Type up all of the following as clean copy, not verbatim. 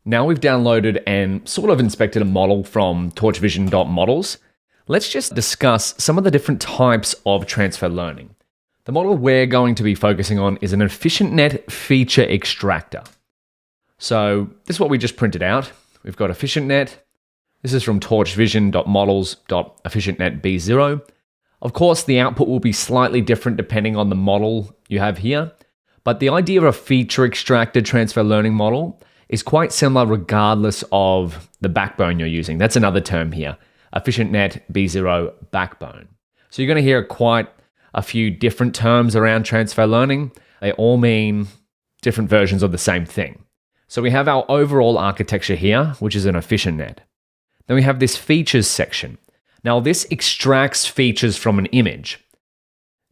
Now we've downloaded and sort of inspected a model from torchvision.models. Let's just discuss some of the different types of transfer learning. The model we're going to be focusing on is an EfficientNet feature extractor. So this is what we just printed out. We've got EfficientNet. This is from torchvision.models.efficientnet B0. Of course, the output will be slightly different depending on the model you have here, but the idea of a feature extracted transfer learning model is quite similar regardless of the backbone you're using. That's another term here, EfficientNet B0 backbone. So you're going to hear quite a few different terms around transfer learning. They all mean different versions of the same thing. So we have our overall architecture here, which is an EfficientNet. Then we have this features section. Now this extracts features from an image.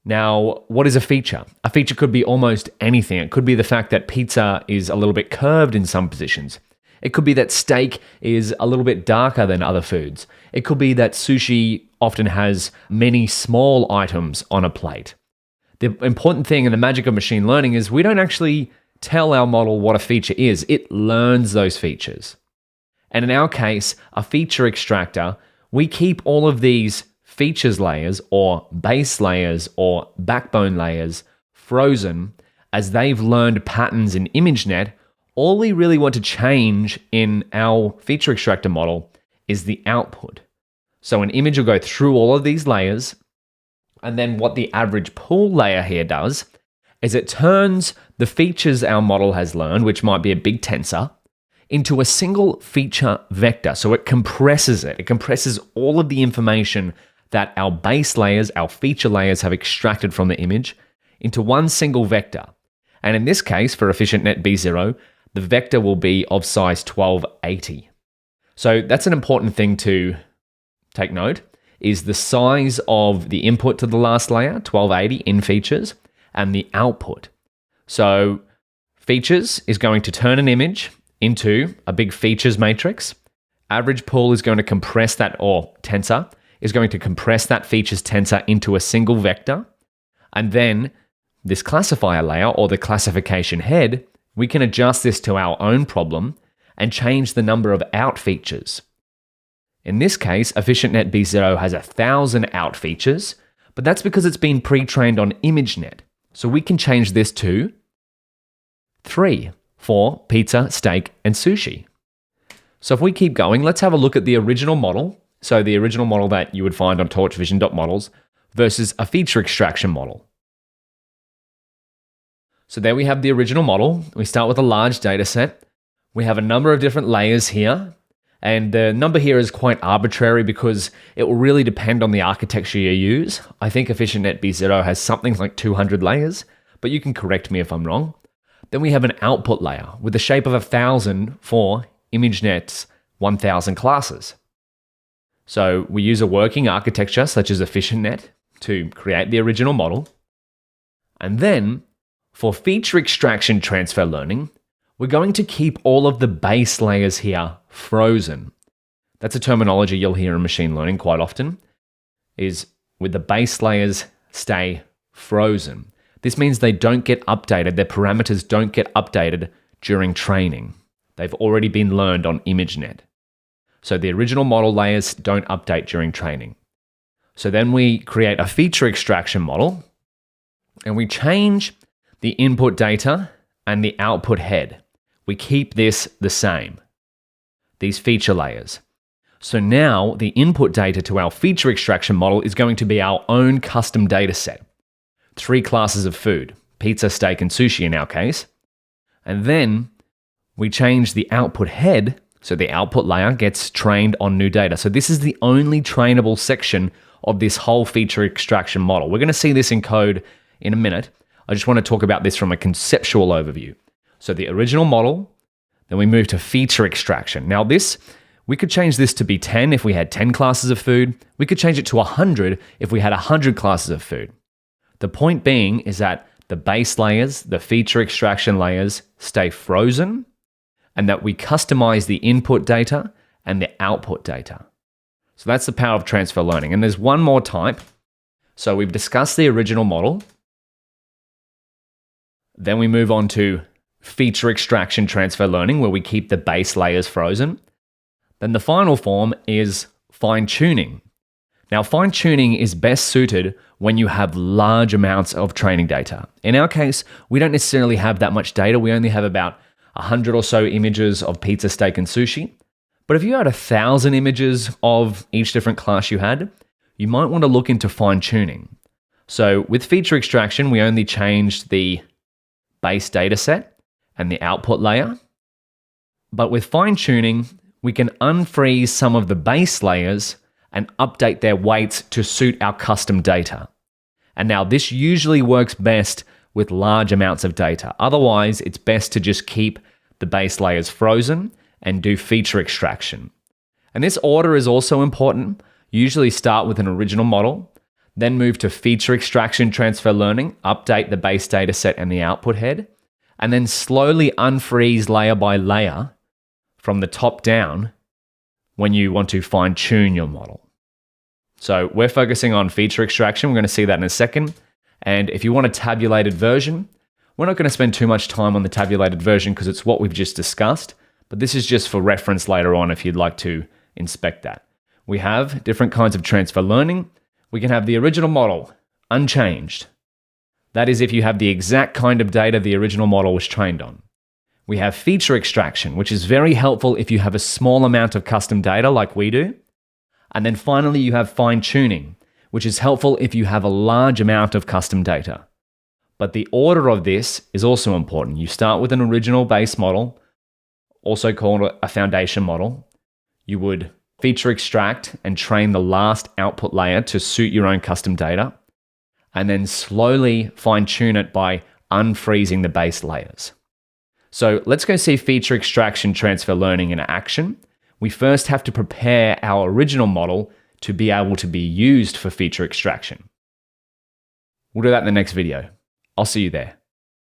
Now, what is a feature? A feature could be almost anything. It could be the fact that pizza is a little bit curved in some positions. It could be that steak is a little bit darker than other foods. It could be that sushi often has many small items on a plate. The important thing in the magic of machine learning is we don't actually tell our model what a feature is. It learns those features. And in our case, a feature extractor, we keep all of these features layers or base layers or backbone layers frozen as they've learned patterns in ImageNet. All we really want to change in our feature extractor model is the output. So an image will go through all of these layers, and then what the average pool layer here does is it turns the features our model has learned, which might be a big tensor, into a single feature vector. So it compresses it. It compresses all of the information that our base layers, our feature layers have extracted from the image into one single vector. And in this case, for EfficientNet B0, the vector will be of size 1280. So that's an important thing to take note, is the size of the input to the last layer, 1280 in features, and the output. So features is going to turn an image into a big features matrix. Average pool is going to compress that, or tensor, is going to compress that features tensor into a single vector. And then this classifier layer, or the classification head, we can adjust this to our own problem and change the number of out features. In this case, EfficientNet B0 has 1,000 out features, but that's because it's been pre-trained on ImageNet. So we can change this to 3 for pizza, steak, and sushi. So if we keep going, let's have a look at the original model. So the original model that you would find on torchvision.models versus a feature extraction model. So there we have the original model. We start with a large data set. We have a number of different layers here. And the number here is quite arbitrary because it will really depend on the architecture you use. I think EfficientNet B0 has something like 200 layers, but you can correct me if I'm wrong. Then we have an output layer with the shape of 1,000 for ImageNet's 1,000 classes. So we use a working architecture such as EfficientNet to create the original model. And then for feature extraction transfer learning, we're going to keep all of the base layers here frozen. That's a terminology you'll hear in machine learning quite often, is with the base layers stay frozen. This means they don't get updated, their parameters don't get updated during training. They've already been learned on ImageNet. So the original model layers don't update during training. So then we create a feature extraction model, and we change the input data and the output head. We keep this the same, these feature layers. So now the input data to our feature extraction model is going to be our own custom data set. 3 classes of food, pizza, steak, and sushi in our case. And then we change the output head, so the output layer gets trained on new data. So this is the only trainable section of this whole feature extraction model. We're going to see this in code in a minute. I just want to talk about this from a conceptual overview. So the original model, then we move to feature extraction. Now this, we could change this to be 10 if we had 10 classes of food. We could change it to 100 if we had 100 classes of food. The point being is that the base layers, the feature extraction layers, stay frozen, and that we customize the input data and the output data. So that's the power of transfer learning. And there's one more type. So we've discussed the original model. Then we move on to feature extraction transfer learning, where we keep the base layers frozen. Then the final form is fine-tuning. Now, fine-tuning is best suited when you have large amounts of training data. In our case, we don't necessarily have that much data. We only have about 100 or so images of pizza, steak, and sushi. But if you had 1,000 images of each different class you had, you might want to look into fine-tuning. So with feature extraction, we only changed the base data set and the output layer. But with fine-tuning, we can unfreeze some of the base layers and update their weights to suit our custom data. And now this usually works best with large amounts of data. Otherwise, it's best to just keep the base layers frozen and do feature extraction. And this order is also important. Usually start with an original model, then move to feature extraction transfer learning, update the base data set and the output head, and then slowly unfreeze layer by layer from the top down when you want to fine-tune your model. So we're focusing on feature extraction. We're going to see that in a second. And if you want a tabulated version, we're not going to spend too much time on the tabulated version because it's what we've just discussed, but this is just for reference later on if you'd like to inspect that. We have different kinds of transfer learning. We can have the original model, unchanged. That is if you have the exact kind of data the original model was trained on. We have feature extraction, which is very helpful if you have a small amount of custom data like we do. And then finally, you have fine-tuning, which is helpful if you have a large amount of custom data. But the order of this is also important. You start with an original base model, also called a foundation model. You would feature extract and train the last output layer to suit your own custom data, and then slowly fine-tune it by unfreezing the base layers. So let's go see feature extraction transfer learning in action. We first have to prepare our original model to be able to be used for feature extraction. We'll do that in the next video. I'll see you there.